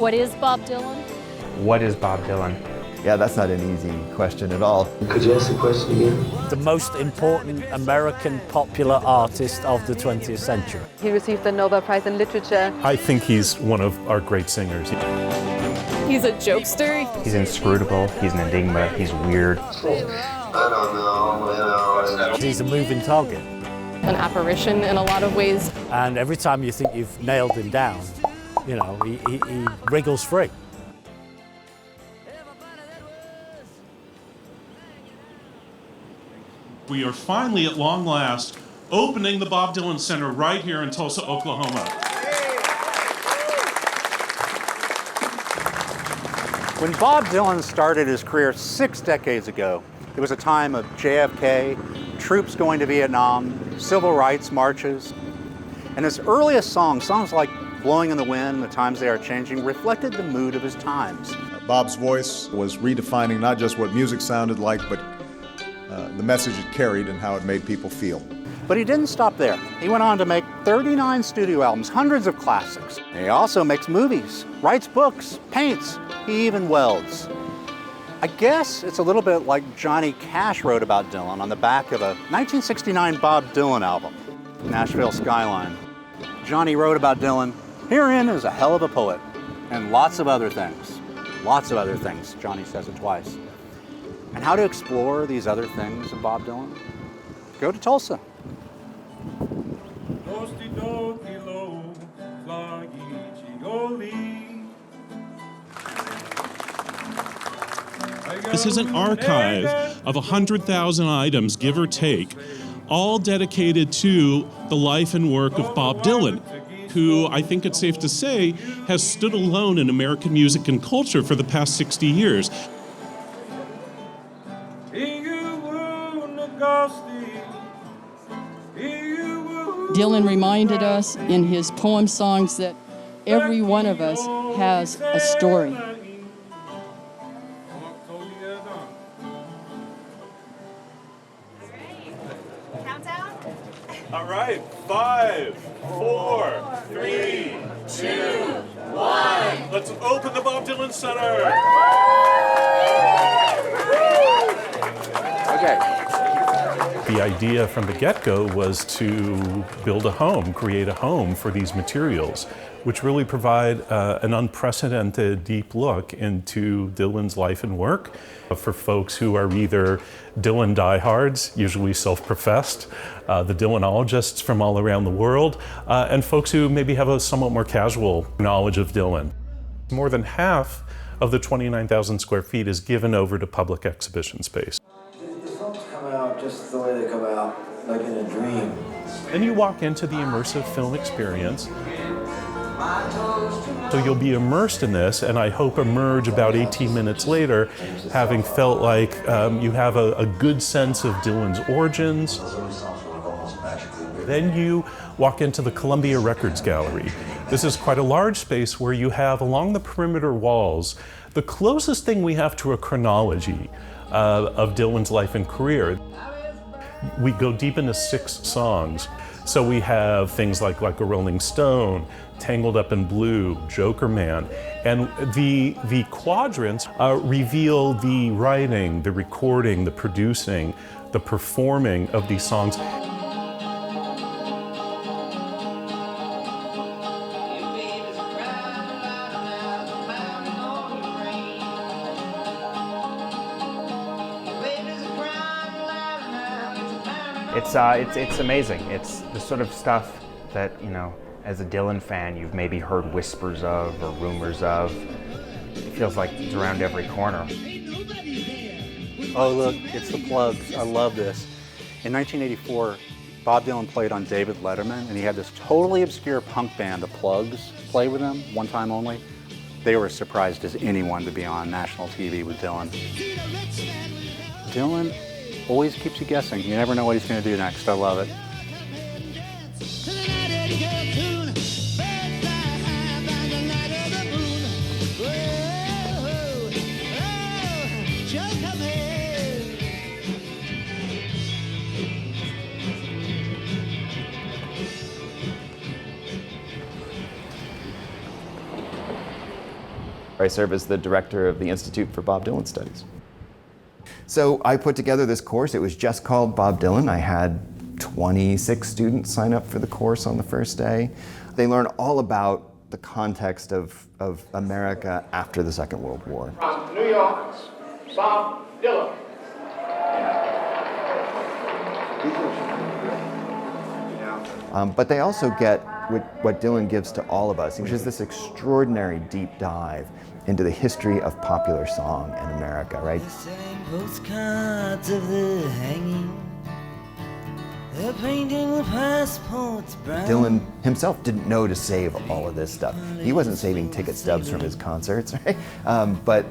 What is Bob Dylan? What is Bob Dylan? Yeah, that's not an easy question at all. Could you ask the question again? The most important American popular artist of the 20th century. He received the Nobel Prize in Literature. I think he's one of our great singers. He's a jokester. He's inscrutable, he's an enigma, he's weird. I don't know, He's a moving target. An apparition in a lot of ways. And every time you think you've nailed him down, you know, he wriggles free. We are finally, at long last, opening the Bob Dylan Center right here in Tulsa, Oklahoma. When Bob Dylan started his career 6 decades ago, it was a time of JFK, troops going to Vietnam, civil rights marches. And his earliest songs like Blowing in the Wind, The Times They Are Changing, reflected the mood of his times. Bob's voice was redefining not just what music sounded like, but the message it carried and how it made people feel. But he didn't stop there. He went on to make 39 studio albums, hundreds of classics. He also makes movies, writes books, paints, he even welds. I guess it's a little bit like Johnny Cash wrote about Dylan on the back of a 1969 Bob Dylan album, Nashville Skyline. Johnny wrote about Dylan, "Herein is a hell of a poet," and lots of other things. Lots of other things, Johnny says it twice. And how to explore these other things of Bob Dylan? Go to Tulsa. This is an archive of 100,000 items, give or take, all dedicated to the life and work of Bob Dylan, who I think it's safe to say has stood alone in American music and culture for the past 60 years. Dylan reminded us in his poem songs that every one of us has a story. Countdown? All right, 5, 4, 3, 2, 1. Let's open the Bob Dylan Center. Okay. The idea from the get-go was to build a home, create a home for these materials, which really provide an unprecedented deep look into Dylan's life and work for folks who are either Dylan diehards, usually self-professed, the Dylanologists from all around the world, and folks who maybe have a somewhat more casual knowledge of Dylan. More than half of the 29,000 square feet is given over to public exhibition space. The films come out just the way they come out, like in a dream. Then you walk into the immersive film experience. So you'll be immersed in this, and I hope emerge about 18 minutes later, having felt like you have a good sense of Dylan's origins. Then you walk into the Columbia Records Gallery. This is quite a large space where you have, along the perimeter walls, the closest thing we have to a chronology of Dylan's life and career. We go deep into 6 songs. So we have things like a Rolling Stone, Tangled Up in Blue, Joker Man, and the quadrants reveal the writing, the recording, the producing, the performing of these songs. It's amazing. It's the sort of stuff that, you know, as a Dylan fan, you've maybe heard whispers of or rumors of. It feels like it's around every corner. Oh, look, it's the Plugs. I love this. In 1984, Bob Dylan played on David Letterman, and he had this totally obscure punk band, the Plugs, play with him, one time only. They were as surprised as anyone to be on national TV with Dylan. Dylan always keeps you guessing. You never know what he's going to do next. I love it. I serve as the director of the Institute for Bob Dylan Studies. So I put together this course. It was just called Bob Dylan. I had 26 students sign up for the course on the first day. They learn all about the context of America after the Second World War. From New York, Bob Dylan. But they also get what Dylan gives to all of us, which is this extraordinary deep dive into the history of popular song in America, right? Postcards of the hanging. They're painting the passports brown. Dylan himself didn't know to save all of this stuff. He wasn't saving ticket stubs from his concerts, right? But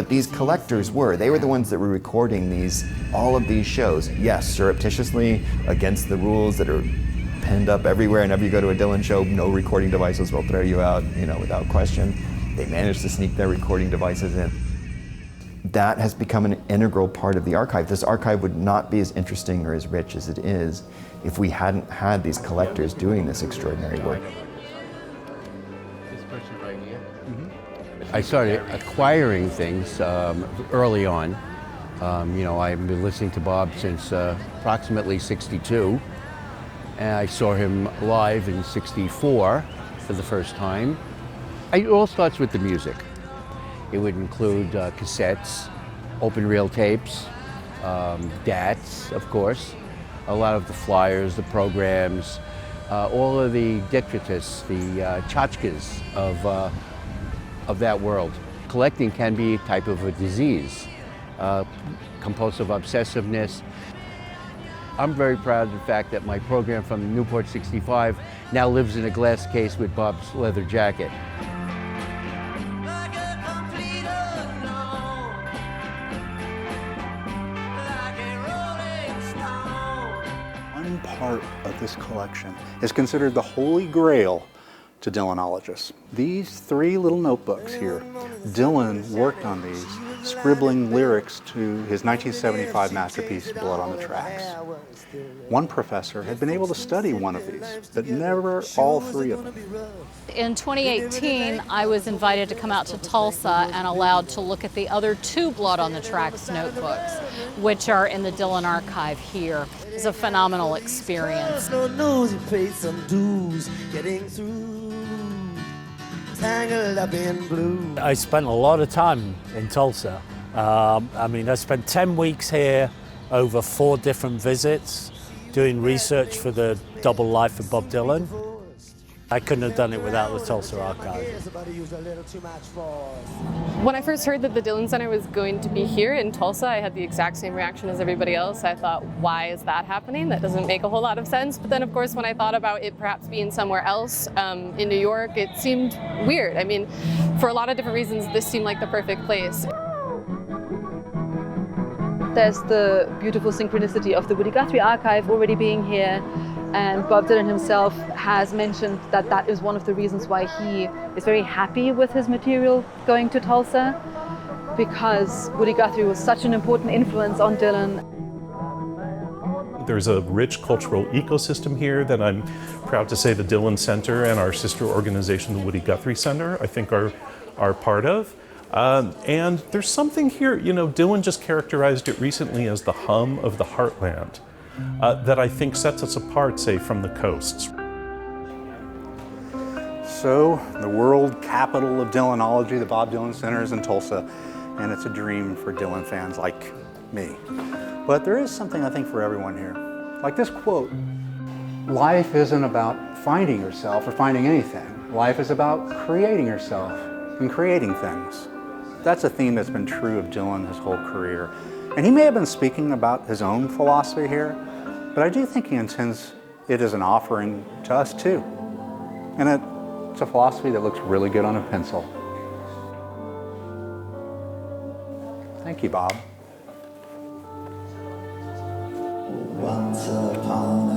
these collectors were. They were the ones that were recording all of these shows. Yes, surreptitiously, against the rules that are pinned up everywhere. Whenever you go to a Dylan show, no recording devices will throw you out, without question. They managed to sneak their recording devices in. That has become an integral part of the archive. This archive would not be as interesting or as rich as it is if we hadn't had these collectors doing this extraordinary work. This person right here. I started acquiring things early on. I've been listening to Bob since approximately '62. And I saw him live in '64 for the first time. It all starts with the music. It would include cassettes, open reel tapes, DATs, of course, a lot of the flyers, the programs, all of the detritus, the tchotchkes of that world. Collecting can be a type of a disease, compulsive obsessiveness. I'm very proud of the fact that my program from the Newport 65 now lives in a glass case with Bob's leather jacket. One part of this collection is considered the holy grail to Dylanologists. These 3 little notebooks here, Dylan worked on these, scribbling lyrics to his 1975 masterpiece, Blood on the Tracks. One professor had been able to study one of these, but never all 3 of them. In 2018, I was invited to come out to Tulsa and allowed to look at the other 2 Blood on the Tracks notebooks, which are in the Dylan archive here. It's a phenomenal experience. I spent a lot of time in Tulsa. I spent 10 weeks here over 4 different visits doing research for the Double Life of Bob Dylan. I couldn't have done it without the Tulsa archive. When I first heard that the Dylan Center was going to be here in Tulsa, I had the exact same reaction as everybody else. I thought, why is that happening? That doesn't make a whole lot of sense. But then, of course, when I thought about it perhaps being somewhere else in New York, it seemed weird. For a lot of different reasons, this seemed like the perfect place. There's the beautiful synchronicity of the Woody Guthrie archive already being here, and Bob Dylan himself has mentioned that that is one of the reasons why he is very happy with his material going to Tulsa, because Woody Guthrie was such an important influence on Dylan. There's a rich cultural ecosystem here that I'm proud to say the Dylan Center and our sister organization, the Woody Guthrie Center, I think are part of. And there's something here, Dylan just characterized it recently as the hum of the heartland that I think sets us apart, say, from the coasts. So, the world capital of Dylanology, the Bob Dylan Center, is in Tulsa, and it's a dream for Dylan fans like me. But there is something, I think, for everyone here. Like this quote, life isn't about finding yourself or finding anything. Life is about creating yourself and creating things. That's a theme that's been true of Dylan his whole career. And he may have been speaking about his own philosophy here, but I do think he intends it as an offering to us too. And it's a philosophy that looks really good on a pencil. Thank you, Bob. Once upon